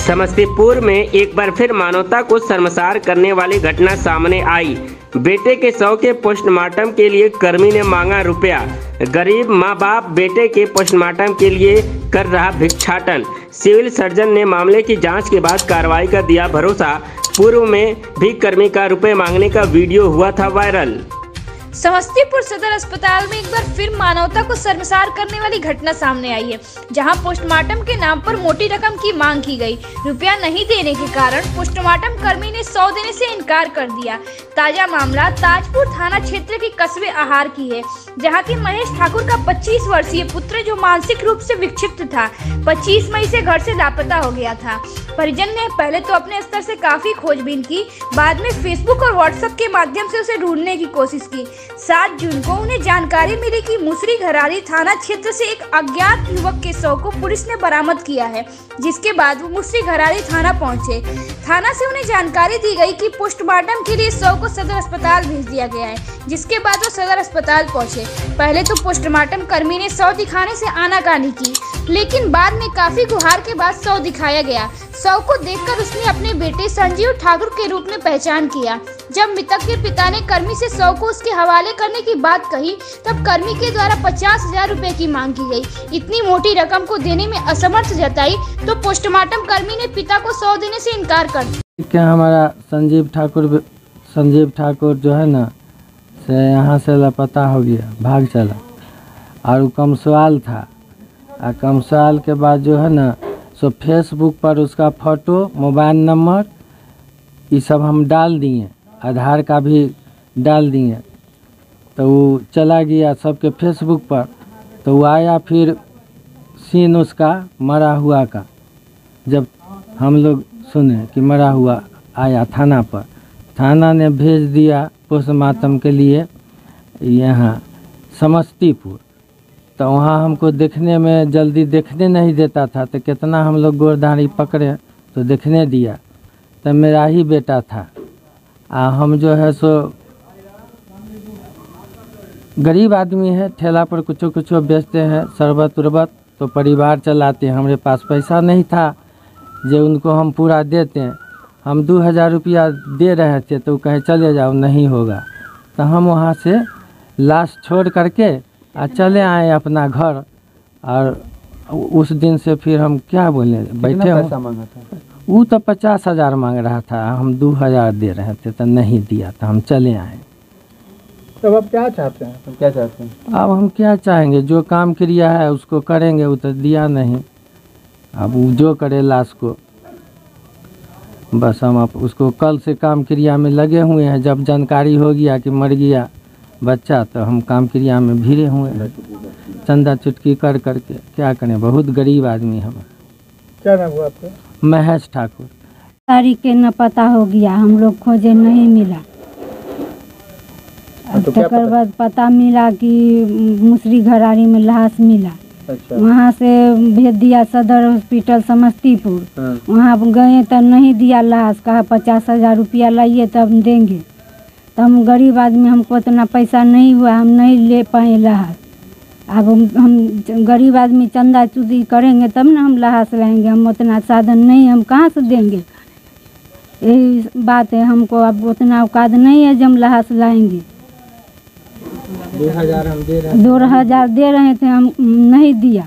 समस्तीपुर में एक बार फिर मानवता को शर्मसार करने वाली घटना सामने आई। बेटे के शव के पोस्टमार्टम के लिए कर्मी ने मांगा रुपया। गरीब मां बाप बेटे के पोस्टमार्टम के लिए कर रहा भिक्षाटन। सिविल सर्जन ने मामले की जांच के बाद कार्रवाई का दिया भरोसा। पूर्व में भी कर्मी का रुपए मांगने का वीडियो हुआ था वायरल। समस्तीपुर सदर अस्पताल में एक बार फिर मानवता को शर्मसार करने वाली घटना सामने आई है, जहां पोस्टमार्टम के नाम पर मोटी रकम की मांग की गई। रुपया नहीं देने के कारण पोस्टमार्टम कर्मी ने 100 देने से इनकार कर दिया। ताजा मामला ताजपुर थाना क्षेत्र के कस्बे आहार की है, जहां की महेश ठाकुर का 25 वर्षीय पुत्र जो मानसिक रूप से विक्षिप्त था, 25 मई से घर से लापता हो गया था। परिजन ने पहले तो अपने स्तर से काफी खोजबीन की, बाद में फेसबुक और व्हाट्सएप के माध्यम से उसे ढूंढने की कोशिश की। 7 जून को उन्हें जानकारी मिली कि मुसरी घरारी थाना क्षेत्र से एक अज्ञात युवक के शव को पुलिस ने बरामद किया है, जिसके बाद वो मुसरी घरारी थाना पहुंचे। थाना से उन्हें जानकारी दी गई कि पोस्टमार्टम के लिए शव को सदर अस्पताल भेज दिया गया है, जिसके बाद वो सदर अस्पताल पहुंचे। पहले तो पोस्टमार्टम कर्मी ने शव दिखाने से आनाकानी की, लेकिन बाद में काफी गुहार के बाद शव दिखाया गया। शव को देखकर उसने अपने बेटे संजीव ठाकुर के रूप में पहचान किया। जब मृतक के पिता ने कर्मी से शव को उसके हवाले करने की बात कही, तब कर्मी के द्वारा 50,000 रुपए की मांग की गई। इतनी मोटी रकम को देने में असमर्थ जताई तो पोस्टमार्टम कर्मी ने पिता को 100 देने से इनकार कर दिया। क्या हमारा संजीव ठाकुर जो है ना, से यहाँ से लापता हो गया, भाग चला। और वो कमसवाल था, और कमसवाल के बाद जो है ना, सो फेसबुक पर उसका फ़ोटो, मोबाइल नंबर ये सब हम डाल दिए, आधार का भी डाल दिए। तो वो चला गया सबके फेसबुक पर। तो वो आया फिर सीन उसका मरा हुआ का, जब हम लोग सुने कि मरा हुआ आया थाना पर, थाना ने भेज दिया पोस्टमार्टम के लिए यहाँ समस्तीपुर। तो वहाँ हमको देखने में जल्दी देखने नहीं देता था, तो कितना हम लोग गोरदारी पकड़े तो देखने दिया। तो मेरा ही बेटा था। हम जो है सो गरीब आदमी है, ठेला पर कुछ बेचते हैं, शरबत उरबत, तो परिवार चलाते हैं। हमारे पास पैसा नहीं था जो उनको हम पूरा देते हैं। हम 2000 रुपया दे रहे थे, तो कहे चले जाओ, नहीं होगा। तो हम वहाँ से लाश छोड़ करके चले आए अपना घर। और उस दिन से फिर हम क्या बोले, बैठे पैसा मांगा था। वो तो 50,000 मांग रहा था, हम 2000 दे रहे थे, तो नहीं दिया, तो हम चले आए। तब आप क्या चाहते हैं? अब हम क्या चाहेंगे, जो काम क्रिया है उसको करेंगे। वो तो दिया नहीं, अब वो जो करे लाश को, बस हम अब उसको कल से काम क्रिया में लगे हुए हैं। जब जानकारी हो गया कि मर गया बच्चा, तो हम काम क्रिया में भिड़े हुए हैं, चंदा चुटकी कर करके। क्या करें, बहुत गरीब आदमी हम। क्या नाम हुआ आपका? महेश ठाकुर। तारीख के न पता हो गया, हम लोग खोजे नहीं मिला। तो तकर बाद पता मिला कि मुसरी घरारी में लाश मिला। अच्छा। वहाँ से भेज दिया सदर हॉस्पिटल समस्तीपुर। वहाँ गए तो नहीं दिया लाश, कहा 50,000 रुपया लाइए तब देंगे। तो हम गरीब आदमी, हमको इतना पैसा नहीं हुआ, हम नहीं ले पाए लाश। अब हम गरीब आदमी चंदा चुदी करेंगे तब ना हम लाश लाएंगे, हम उतना साधन नहीं, हम कहाँ से देंगे। यही बात है, हमको अब उतना औकात नहीं है जो हम लाश लाएंगे। 2000 हम दे रहे हैं, 2000 दे रहे थे, हम नहीं दिया।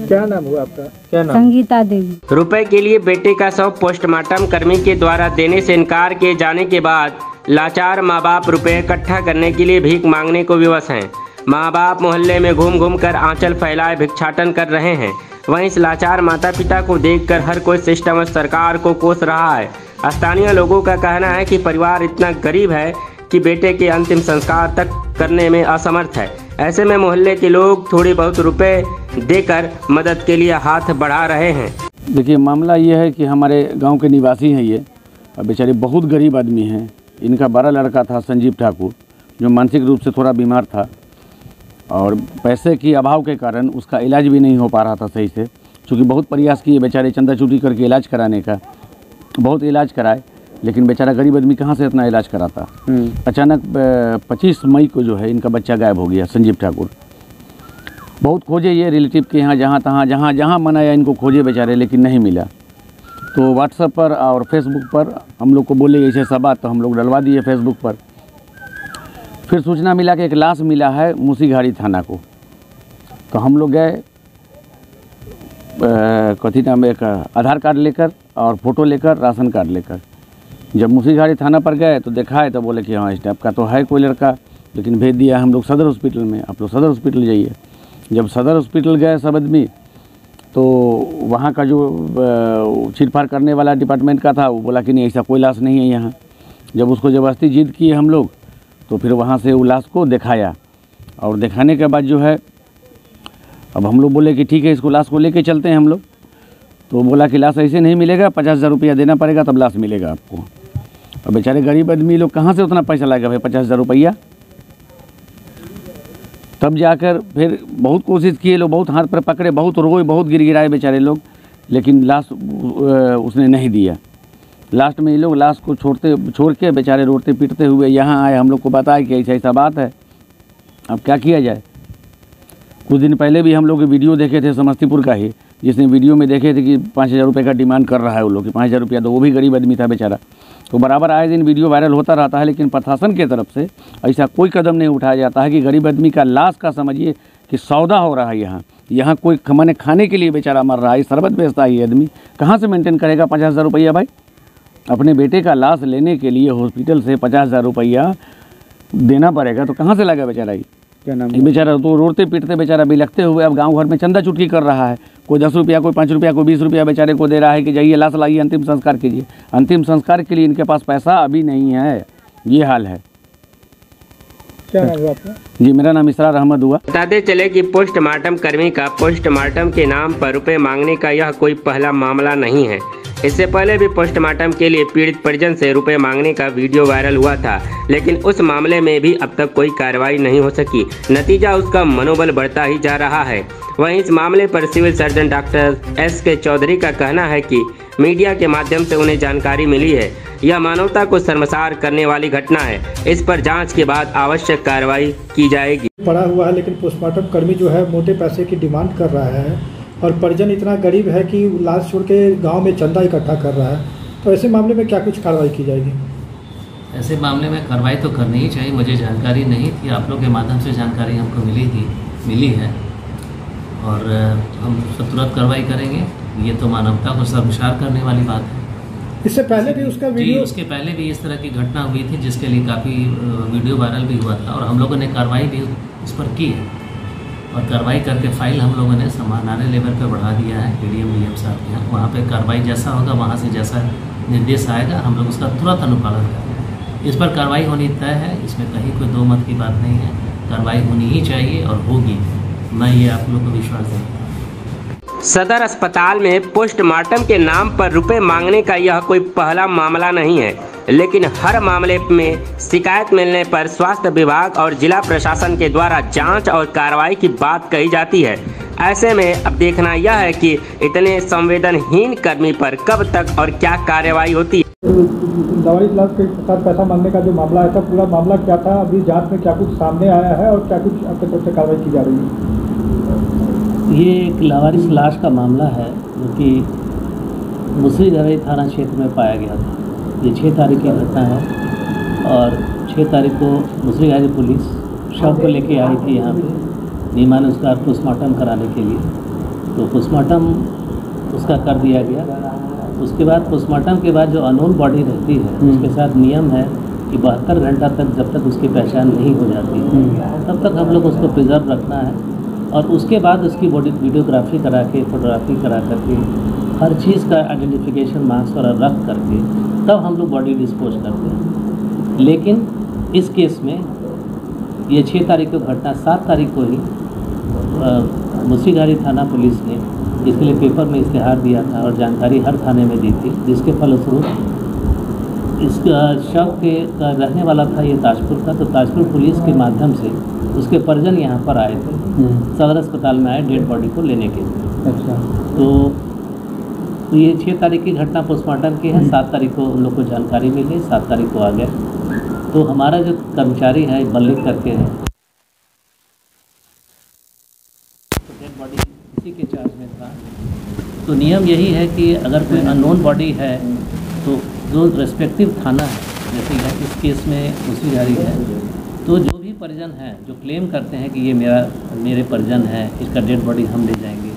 क्या नाम हुआ आपका? क्या नाम? संगीता देवी। रुपए के लिए बेटे का शव पोस्टमार्टम कर्मी के द्वारा देने से इनकार किए जाने के बाद लाचार माँ बाप रुपए इकट्ठा करने के लिए भीख मांगने को विवश हैं। माँ बाप मोहल्ले में घूम घूम कर आंचल फैलाए भिक्षाटन कर रहे हैं। वहीं इस लाचार माता पिता को देखकर हर कोई सिस्टम और सरकार को कोस रहा है। स्थानीय लोगों का कहना है कि परिवार इतना गरीब है कि बेटे के अंतिम संस्कार तक करने में असमर्थ है। ऐसे में मोहल्ले के लोग थोड़ी बहुत रुपए देकर मदद के लिए हाथ बढ़ा रहे हैं। देखिए, मामला ये है कि हमारे गांव के निवासी हैं ये, बेचारे बहुत गरीब आदमी हैं। इनका बड़ा लड़का था संजीव ठाकुर, जो मानसिक रूप से थोड़ा बीमार था, और पैसे की अभाव के कारण उसका इलाज भी नहीं हो पा रहा था सही से। चूँकि बहुत प्रयास किए बेचारे चंदा चूटी करके इलाज कराने का, बहुत इलाज कराए, लेकिन बेचारा गरीब आदमी कहाँ से इतना इलाज कराता। अचानक 25 मई को जो है इनका बच्चा गायब हो गया, संजीव ठाकुर। बहुत खोजे ये रिलेटिव के यहाँ, जहाँ तहाँ जहाँ मनाया इनको खोजे बेचारे, लेकिन नहीं मिला। तो व्हाट्सएप पर और फेसबुक पर हम लोग को बोले ऐसे सब बात, तो हम लोग डलवा दिए फेसबुक पर। फिर सूचना मिला कि एक लाश मिला है मूसीघाड़ी थाना को, तो हम लोग गए कथी नाम, एक आधार कार्ड लेकर और फ़ोटो लेकर, राशन कार्ड लेकर। जब मूसीघाड़ी थाना पर गए तो देखा है तो बोले कि हाँ इस टाइप का तो है कोई लड़का, लेकिन भेज दिया हम लोग सदर हॉस्पिटल में, आप लोग सदर हॉस्पिटल जाइए। जब सदर हॉस्पिटल गए सब आदमी, तो वहाँ का जो छीट-फाड़ करने वाला डिपार्टमेंट का था वो बोला कि नहीं ऐसा कोई लाश नहीं है यहाँ। जब उसको ज़बरदस्ती जिद किए हम लोग, तो फिर वहाँ से वो लाश को दिखाया, और दिखाने के बाद जो है अब हम लोग बोले कि ठीक है इसको लाश को लेके चलते हैं हम लोग। तो बोला कि लाश ऐसे नहीं मिलेगा, 50,000 रुपया देना पड़ेगा तब लाश मिलेगा आपको। और बेचारे गरीब आदमी लोग कहाँ से उतना पैसा लाएगा भाई, 50,000 रुपया। तब जाकर फिर बहुत कोशिश किए लोग, बहुत हाथ पर पकड़े, बहुत रोए, बहुत गिड़गिड़ाए बेचारे लोग, लेकिन लाश उसने नहीं दिया। लास्ट में ये लोग लाश को छोड़ के बेचारे रोते पीटते हुए यहाँ आए, हम लोग को बताया कि ऐसा ऐसा बात है, अब क्या किया जाए। कुछ दिन पहले भी हम लोग वीडियो देखे थे समस्तीपुर का ही, जिसने वीडियो में देखे थे कि 5,000 रुपये का डिमांड कर रहा है वो लोग कि 5,000 रुपया दो, वो भी गरीब आदमी था बेचारा। तो बराबर आए दिन वीडियो वायरल होता रहता है, लेकिन प्रशासन की तरफ से ऐसा कोई कदम नहीं उठाया जाता है कि गरीब आदमी का लाश का समझिए कि सौदा हो रहा है। यहाँ कोई माने खाने के लिए बेचारा मर रहा है, शरबत बेचता है ये आदमी, कहाँ से मेंटेन करेगा 50,000 रुपया भाई। अपने बेटे का लाश लेने के लिए हॉस्पिटल से 50,000 रुपया देना पड़ेगा, तो कहाँ से लगा बेचारा ये। क्या नाम ये बेचारा तो रोते पीटते बेचारा बिलखते हुए अब गांव घर में चंदा चुटकी कर रहा है। कोई 10 रुपया, कोई 5 रुपया, कोई 20 रुपया बेचारे को दे रहा है कि जाइए लाश लाइए अंतिम संस्कार कीजिए। अंतिम संस्कार के लिए इनके पास पैसा अभी नहीं है, ये हाल है। क्या नाम हुआ आपका? जी मेरा नाम इसरार अहमद हुआ। बताते चले कि पोस्टमार्टम कर्मी का पोस्टमार्टम के नाम पर रुपए मांगने का यह कोई पहला मामला नहीं है। इससे पहले भी पोस्टमार्टम के लिए पीड़ित परिजन से रुपए मांगने का वीडियो वायरल हुआ था, लेकिन उस मामले में भी अब तक कोई कार्रवाई नहीं हो सकी। नतीजा उसका मनोबल बढ़ता ही जा रहा है। वहीं इस मामले पर civil surgeon doctor S.K. Chaudhary का कहना है कि मीडिया के माध्यम से उन्हें जानकारी मिली है। यह मानवता को शर्मसार करने वाली घटना है। इस पर जांच के बाद आवश्यक कार्रवाई की जाएगी। पड़ा हुआ है, लेकिन पोस्टमार्टम कर्मी जो है मोटे पैसे की डिमांड कर रहा है और परिजन इतना गरीब है कि लाश छोड़ के गांव में चंदा इकट्ठा कर रहा है। तो ऐसे मामले में क्या कुछ कार्रवाई की जाएगी? ऐसे मामले में कार्रवाई तो करनी ही चाहिए। मुझे जानकारी नहीं थी, आप लोग के माध्यम से जानकारी हमको मिली है और हम सब तुरंत कार्रवाई करेंगे। ये तो मानवता को शर्मसार करने वाली बात है। इससे पहले भी उसका वीडियो, उसके पहले भी इस तरह की घटना हुई थी जिसके लिए काफ़ी वीडियो वायरल भी हुआ था और हम लोगों ने कार्रवाई भी उस पर की है और कार्रवाई करके फाइल हम लोगों ने समानाने लेवल पर बढ़ा दिया है डीएम साहब के यहाँ। वहाँ पे कार्रवाई जैसा होगा, वहाँ से जैसा निर्देश आएगा हम लोग उसका तुरंत अनुपालन करेंगे। इस पर कार्रवाई होनी तय है, इसमें कहीं कोई दो मत की बात नहीं है। कार्रवाई होनी ही चाहिए और होगी, मैं ये आप लोग को विश्वास देता हूँ। सदर अस्पताल में पोस्टमार्टम के नाम पर रुपए मांगने का यह कोई पहला मामला नहीं है, लेकिन हर मामले में शिकायत मिलने पर स्वास्थ्य विभाग और जिला प्रशासन के द्वारा जांच और कार्रवाई की बात कही जाती है। ऐसे में अब देखना यह है कि इतने संवेदनहीन कर्मी पर कब तक और क्या कार्रवाई होती है। दवाई इलाज के साथ पैसा मांगने का जो मामला है, पूरा मामला क्या था? अभी जांच में क्या कुछ सामने आया है और क्या कुछ अब तक से कार्रवाई की जा रही है? ये एक लावारिस लाश का मामला है जो कि मूसीघाड़ी थाना क्षेत्र में पाया गया था। ये 6 तारीख की घटना है और 6 तारीख को मूसीघाड़ी पुलिस शव को लेके आई थी यहाँ पे नियमानुसार पोस्टमार्टम कराने के लिए। तो पोस्टमार्टम उसका कर दिया गया। उसके बाद पोस्टमार्टम के बाद जो अननोन बॉडी रहती है उसके साथ नियम है कि 72 घंटा तक जब तक उसकी पहचान नहीं हो जाती तब तक हम लोग उसको प्रिजर्व रखना है और उसके बाद उसकी बॉडी वीडियोग्राफी करा के, फोटोग्राफी करा करके, हर चीज़ का आइडेंटिफिकेशन मार्क्स और रख करके तब हम लोग बॉडी डिस्पोज करते हैं। लेकिन इस केस में ये 6 तारीख को घटना, 7 तारीख को ही मूसीघाड़ी थाना पुलिस ने इसके लिए पेपर में इश्तेहार दिया था और जानकारी हर थाने में दी थी, जिसके फलस्वरूप इस शव के रहने वाला था ये ताजपुर का। तो ताजपुर पुलिस के माध्यम से उसके परिजन यहाँ पर आए थे, सदर अस्पताल में आए डेड बॉडी को लेने के लिए। अच्छा, तो ये 6 तारीख की घटना पोस्टमार्टम की है। 7 तारीख को उन लोग को जानकारी मिली, 7 तारीख को आ गए। तो हमारा जो कर्मचारी है बल्लिक करके है, डेड बॉडी इसी के चार्ज में था। तो नियम यही है कि अगर कोई अननोन बॉडी है तो जो रेस्पेक्टिव थाना है, जैसे इस केस में मुसरी घरारी है, तो जो भी परिजन हैं जो क्लेम करते हैं कि ये मेरे परिजन है, इसका डेड बॉडी हम ले जाएंगे,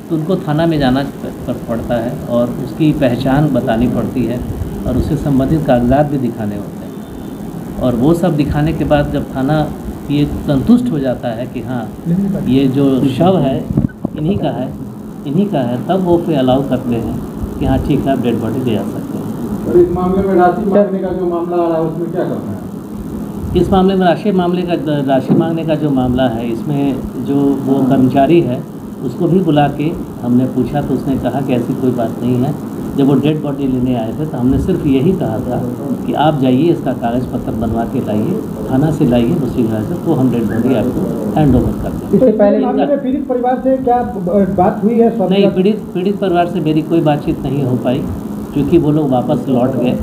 तो उनको थाना में जाना पड़ता है और उसकी पहचान बतानी पड़ती है और उससे संबंधित कागजात भी दिखाने होते हैं। और वो सब दिखाने के बाद जब थाना ये संतुष्ट हो जाता है कि हाँ ये जो शव है इन्हीं का है, तब वो फिर अलाउ करते हैं कि हाँ ठीक है आप डेड बॉडी ले आ सकते हैं। और इस मामले में राशि मांगने का जो मामला आ रहा है उसमें क्या करना है? इस मामले में राशि मांगने का जो मामला है, इसमें जो वो कर्मचारी है उसको भी बुला के हमने पूछा तो उसने कहा कि ऐसी कोई बात नहीं है। जब वो डेड बॉडी लेने आए थे तो हमने सिर्फ यही कहा था कि आप जाइए इसका कागज़ पत्र बनवा के लाइए, थाना से लाइए मुसरी घरारी से, तो हम डेड बॉडी आपको हैंड ओवर कर देंगे। इससे पहले मामले में पीड़ित परिवार से क्या बात हुई है? नहीं, पीड़ित परिवार से मेरी कोई बातचीत नहीं हो पाई क्योंकि वो लोग वापस लौट गए,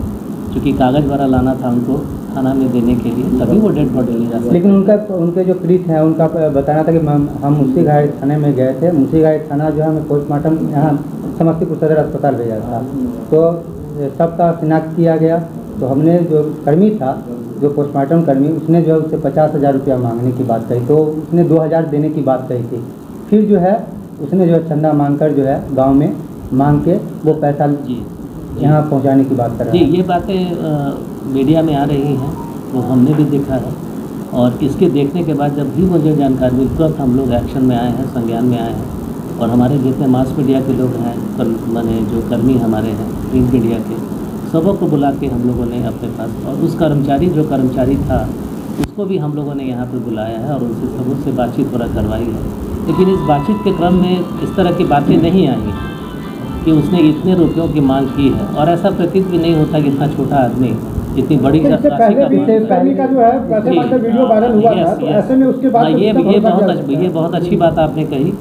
क्योंकि कागज़ वगैरह लाना था उनको थाना में देने के लिए, तभी वो डेड बॉडी ले जा सकते। लेकिन उनके जो पीड़ित हैं उनका बताना था कि हम मुसरी घरारी थाने में गए थे, मुसरी घरारी थाना जो है हमें पोस्टमार्टम यहाँ समस्तीपुर सदर अस्पताल भेजा था, तो सबका शिनाख्त किया गया। तो हमने जो कर्मी था, जो पोस्टमार्टम कर्मी, उसने जो है उससे 50,000 रुपया मांगने की बात कही, तो उसने 2,000 देने की बात कही थी। फिर जो है उसने जो है चंदा मांगकर जो है गाँव में मांग के वो पैसा यहाँ पहुँचाने की बात कर रहा है। जी, ये बातें मीडिया में आ रही हैं, वो हमने भी देखा है और इसके देखने के बाद जब भी मुझे जानकारी मिली तुरंत हम लोग एक्शन में आए हैं, संज्ञान में आए हैं और हमारे जितने मास मीडिया के लोग हैं, माने जो कर्मी हमारे हैं प्रिंट मीडिया के, सबों को बुला के हम लोगों ने अपने पास, और उस कर्मचारी था उसको भी हम लोगों ने यहाँ पर बुलाया है और उनसे सबूत से बातचीत वगैरह करवाई है। लेकिन इस बातचीत के क्रम में इस तरह की बातें नहीं आई कि उसने इतने रुपयों की मांग की है, और ऐसा प्रतीत भी नहीं होता कि इतना छोटा आदमी इतनी बड़ी राशि का वीडियो वायरल हुआ था, तो ऐसे में उसके बाद ये बहुत अच्छी बात आपने कही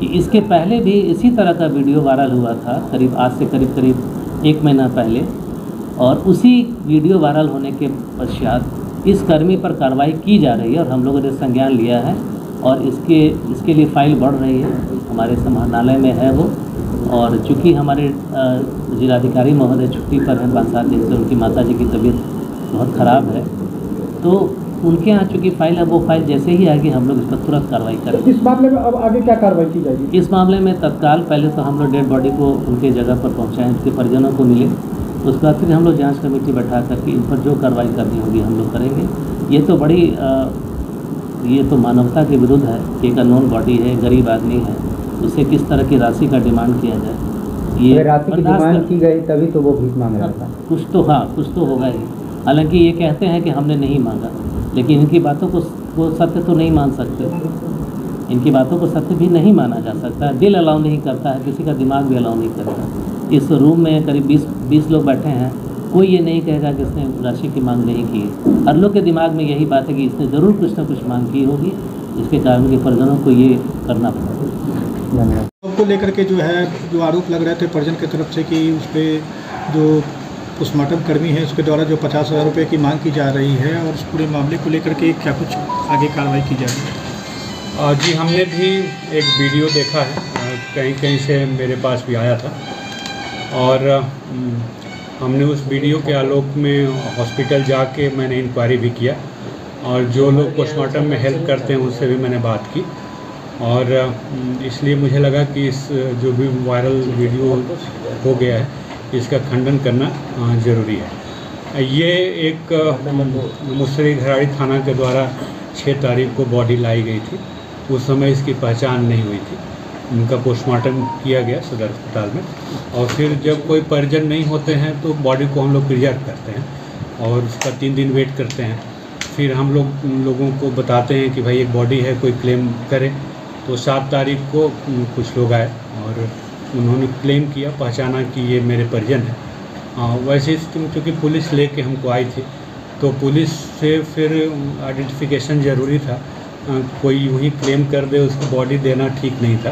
कि इसके पहले भी इसी तरह का वीडियो वायरल हुआ था, आज से करीब 1 महीना पहले, और उसी वीडियो वायरल होने के पश्चात इस कर्मी पर कार्रवाई की जा रही है और हम लोगों ने संज्ञान लिया है और इसके लिए फाइल बढ़ रही है, हमारे समाहरणालय में है वो। और चूँकि हमारे जिलाधिकारी महोदय छुट्टी पर हैं 5-7 दिन से, उनकी माताजी की तबीयत बहुत ख़राब है, तो उनके यहाँ चूँकि फाइल है, वो फाइल जैसे ही आएगी हम लोग इस पर तुरंत कार्रवाई करेंगे। इस मामले में अब आगे क्या कार्रवाई की जाएगी? इस मामले में तत्काल पहले तो हम लोग डेड बॉडी को उनके जगह पर पहुँचाएँ, उसके परिजनों को मिले, उसके बाद फिर हम लोग जाँच कमेटी बैठा करके इन पर जो कार्रवाई करनी होगी हम लोग करेंगे। ये तो मानवता के विरुद्ध है कि एक अननोन बॉडी है, गरीब आदमी है, उससे किस तरह की राशि का डिमांड किया जाए। ये राशि की डिमांड की गई तभी तो वो भीख मांग रहा था। कुछ तो होगा ही। हालांकि ये कहते हैं कि हमने नहीं मांगा, लेकिन इनकी बातों को सत्य तो नहीं मान सकते, इनकी बातों को सत्य भी नहीं माना जा सकता। दिल अलाउ नहीं करता है, किसी का दिमाग भी अलाउ नहीं करता। इस रूम में करीब 20 लोग बैठे हैं, कोई ये नहीं कहेगा कि इसने राशि की मांग नहीं की है। हर लोग के दिमाग में यही बात है कि इसने ज़रूर कुछ ना कुछ मांग की होगी, जिसके कारण के परिजनों को ये करना पड़ेगा। को लेकर के जो आरोप लग रहे थे परिजन की तरफ से कि उस पर जो पोस्टमार्टम कर्मी है उसके द्वारा जो 50,000 रुपये की मांग की जा रही है, और उस पूरे मामले को लेकर के क्या कुछ आगे कार्रवाई की जाएगी? जी, हमने भी एक वीडियो देखा है, कहीं से मेरे पास भी आया था, और हमने उस वीडियो के आलोक में हॉस्पिटल जाके मैंने इंक्वायरी भी किया, और जो लोग पोस्टमार्टम में हेल्प करते हैं उनसे भी मैंने बात की, और इसलिए मुझे लगा कि इस जो भी वायरल वीडियो हो गया है इसका खंडन करना ज़रूरी है। ये एक मुसरी घरारी थाना के द्वारा 6 तारीख को बॉडी लाई गई थी, उस समय इसकी पहचान नहीं हुई थी, उनका पोस्टमार्टम किया गया सदर अस्पताल में, और फिर जब कोई परिजन नहीं होते हैं तो बॉडी को हम लोग प्रिजर्व करते हैं और उसका 3 दिन वेट करते हैं। फिर हम लोगों को बताते हैं कि भाई एक बॉडी है, कोई क्लेम करे। तो 7 तारीख को कुछ लोग आए और उन्होंने क्लेम किया, पहचाना कि ये मेरे परिजन हैं। वैसे क्योंकि पुलिस लेके हमको आई थी, तो पुलिस से फिर आइडेंटिफिकेशन ज़रूरी था, कोई यूँ ही क्लेम कर दे उसको बॉडी देना ठीक नहीं था।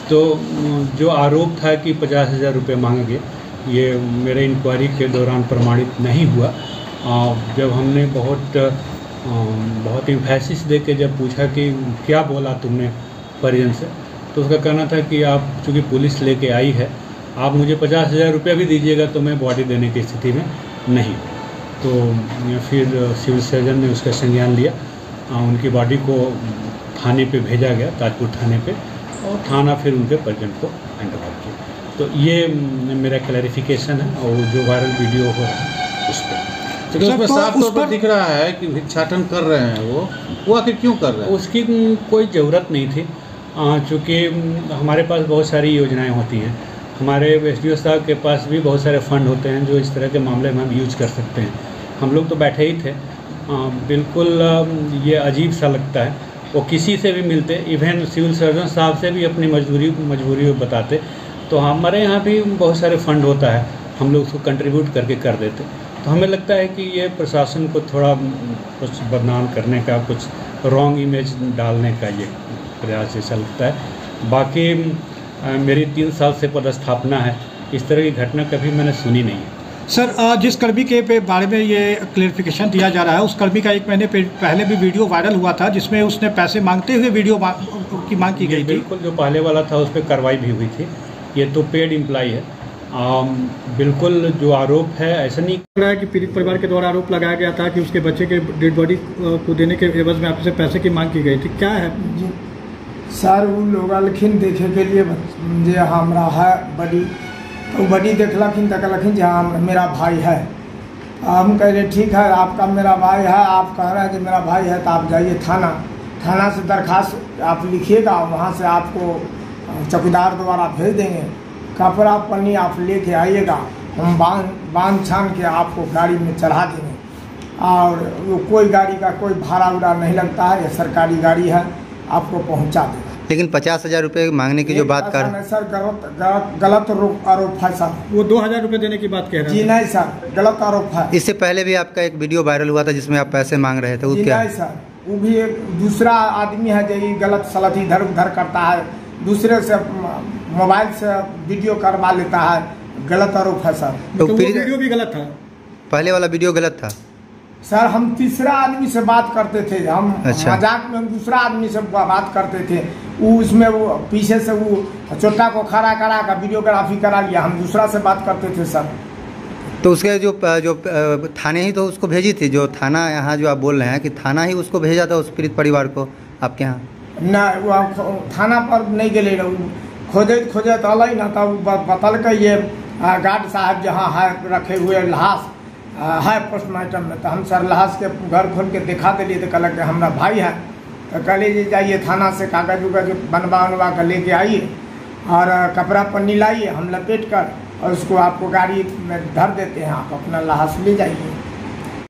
तो जो आरोप था कि 50,000 रुपये मांगे गए, ये मेरे इंक्वायरी के दौरान प्रमाणित नहीं हुआ। जब हमने बहुत इम्फेसिस दे के जब पूछा कि क्या बोला तुमने परिजन से, तो उसका कहना था कि आप चूँकि पुलिस लेके आई है, आप मुझे 50,000 रुपया भी दीजिएगा तो मैं बॉडी देने की स्थिति में नहीं। तो फिर सिविल सर्जन ने उसका संज्ञान लिया, उनकी बॉडी को थाने पे भेजा गया, ताजपुर थाने पे, और थाना फिर उनके परिजन को हैंड ओवर किया। तो ये मेरा क्लैरिफिकेशन है। और जो वायरल वीडियो हो रहा है उस पर तो उसमें साफ तौर पर दिख रहा है कि भिक्षाटन कर रहे हैं, वो आखिर क्यों कर रहे हैं? उसकी कोई ज़रूरत नहीं थी, चूँकि हमारे पास बहुत सारी योजनाएं होती हैं। हमारे एसडीओ साहब के पास भी बहुत सारे फंड होते हैं जो इस तरह के मामले में हम यूज कर सकते हैं। हम लोग तो बैठे ही थे, बिल्कुल ये अजीब सा लगता है। वो किसी से भी मिलते, इवन सिविल सर्जन साहब से भी अपनी मजबूरी बताते। तो हमारे यहाँ भी बहुत सारे फंड होता है, हम लोग उसको कंट्रीब्यूट करके कर देते। तो हमें लगता है कि ये प्रशासन को थोड़ा कुछ बदनाम करने का, कुछ रॉन्ग इमेज डालने का ये प्रयास जैसा लगता है। बाकी मेरी 3 साल से पदस्थापना है, इस तरह की घटना कभी मैंने सुनी नहीं है। सर, जिस कर्मी के बारे में ये क्लेरिफिकेशन दिया जा रहा है, उस कर्मी का 1 महीने पहले भी वीडियो वायरल हुआ था जिसमें उसने पैसे मांगते हुए वीडियो की मांग की गई थी। बिल्कुल, जो पहले वाला था उस पर कार्रवाई भी हुई थी। ये तो पेड एम्प्लॉय है। बिल्कुल जो आरोप है ऐसा नहीं लग रहा है कि पीड़ित परिवार के द्वारा आरोप लगाया गया था कि उसके बच्चे के डेड बॉडी को देने के एवज में आपसे पैसे की मांग की गई थी, क्या है? जी सर, वो लोग अलखिन देखे के लिए जे हमारा है बड़ी, तो बड़ी देखलखिन तो कहलखिन जे हाँ मेरा भाई है। हम कह रहे ठीक है, आपका मेरा भाई है, आप कह रहे हैं कि मेरा भाई है, तो आप जाइए थाना से दरखास्त आप लिखिएगा, वहाँ से आपको चौकीदार द्वारा भेज देंगे। कपड़ा पन्नी आप लेके आइएगा, हम बांध छान के आपको गाड़ी में चढ़ा देंगे। और वो कोई गाड़ी का कोई भाड़ा उड़ा नहीं लगता है, ये सरकारी गाड़ी है, आपको पहुंचा देगा। लेकिन 50,000 रुपये मांगने की जो बात कर रहे हैं सर, गलत आरोप है सर। वो 2,000 रुपये देने की बात कह रहे हैं। जी नहीं सर, गलत आरोप है। इससे पहले भी आपका एक वीडियो वायरल हुआ था जिसमें आप पैसे मांग रहे थे, वो क्या? नहीं सर, वो भी एक दूसरा आदमी है जो गलत सलत इधर उधर करता है, दूसरे से मोबाइल से वीडियो करवा लेता है, गलत आरोप है सर। तो वो वीडियो भी गलत था? पहले वाला वीडियो गलत था सर। हम तीसरा आदमी से बात करते थे, हम अच्छा। मजाक में हम दूसरा आदमी से बात करते थे। वो उसमें वो पीछे से वो चोटा को खड़ा करा कर वीडियोग्राफी करा लिया, हम दूसरा से बात करते थे सर। तो उसके जो थाने ही तो उसको भेजी थी, जो थाना यहाँ जो आप बोल रहे हैं कि थाना ही उसको भेजा था उस पीड़ित परिवार को आपके यहाँ? ना, वो थाना पर नहीं गए, खोजे तो अलग ना था। बतल के ये गार्ड साहब जहाँ है रखे हुए लाश है पोस्टमार्टम में, तो हम सर लाश के घर खोल के दिखा दिलिए, तो कहल कि हमारा भाई है। तो कहलिए जाइए थाना से कागज उगज बनवा कर लेके आइए और कपड़ा पन्नी लाइए, हम लपेट कर और उसको आपको गाड़ी में धर देते हैं, आप अपना लाश ले जाइए।